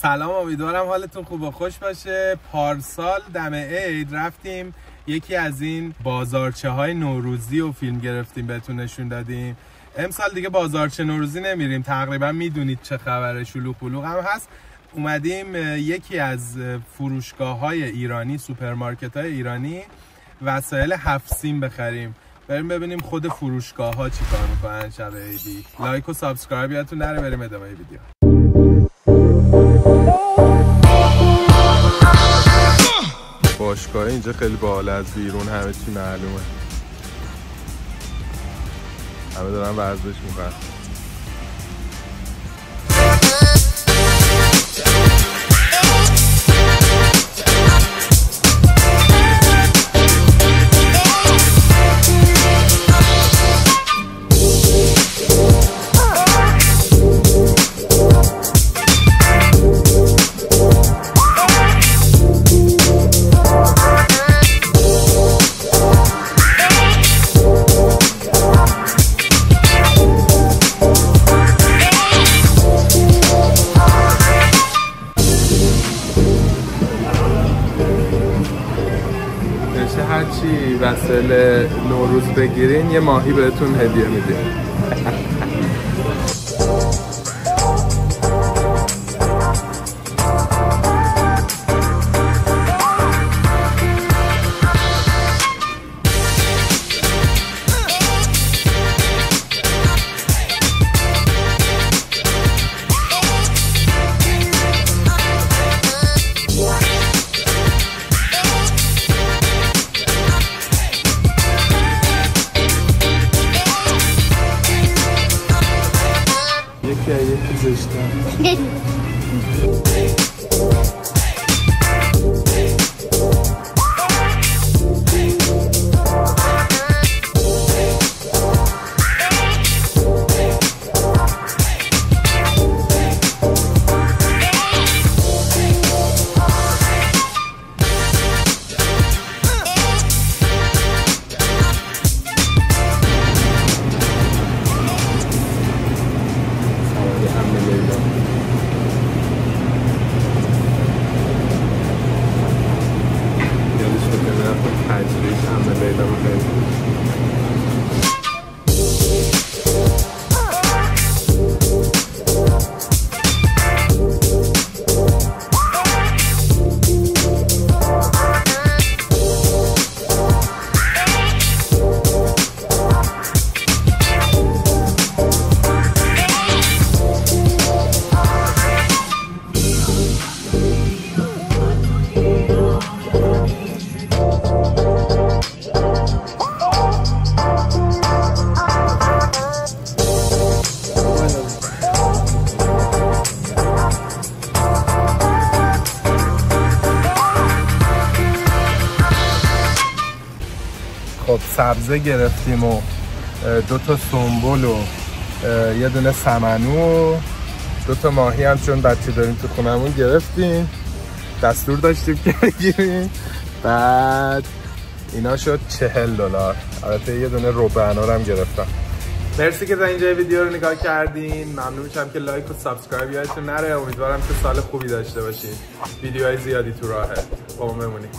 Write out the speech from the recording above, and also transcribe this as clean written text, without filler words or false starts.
سلام، امیدوارم حالتون خوب و خوش باشه. پارسال دم عید رفتیم یکی از این بازارچه های نوروزی و فیلم گرفتیم بهتون نشون دادیم. امسال دیگه بازارچه نوروزی نمیریم، تقریبا میدونید چه خبره، شلوغ پلوغ هم هست. اومدیم یکی از فروشگاه های ایرانی، سوپرمارکت های ایرانی، وسایل 7 سیم بخریم. بریم ببینیم خود فروشگاه ها چی کار میکنن شب عیدی. لایک و سابسکرایب یادتون نره. بریم ادامه ویدیو. باشگاه اینجا خیلی باحال، از بیرون همه چی معلومه، همه دارن ورزش میکنن. هرچی وسایل نوروز بگیرین یه ماهی بهتون هدیه میدیم. یکی زشتم. خب سبزه گرفتیم و 2 تا سنبل و یه دونه سمنو و 2 تا ماهی هم چون بچه داریم تو خونمون گرفتیم، دستور داشتیم که بگیریم. بعد اینا شد $40. البته یه دونه ربع انار هم گرفتم. مرسی که تا اینجا ویدیو رو نگاه کردین. ممنون میشم که لایک و سابسکرایب یادتون نره. امیدوارم که سال خوبی داشته باشین. ویدیوهای زیادی تو راهه. با ما بمونید.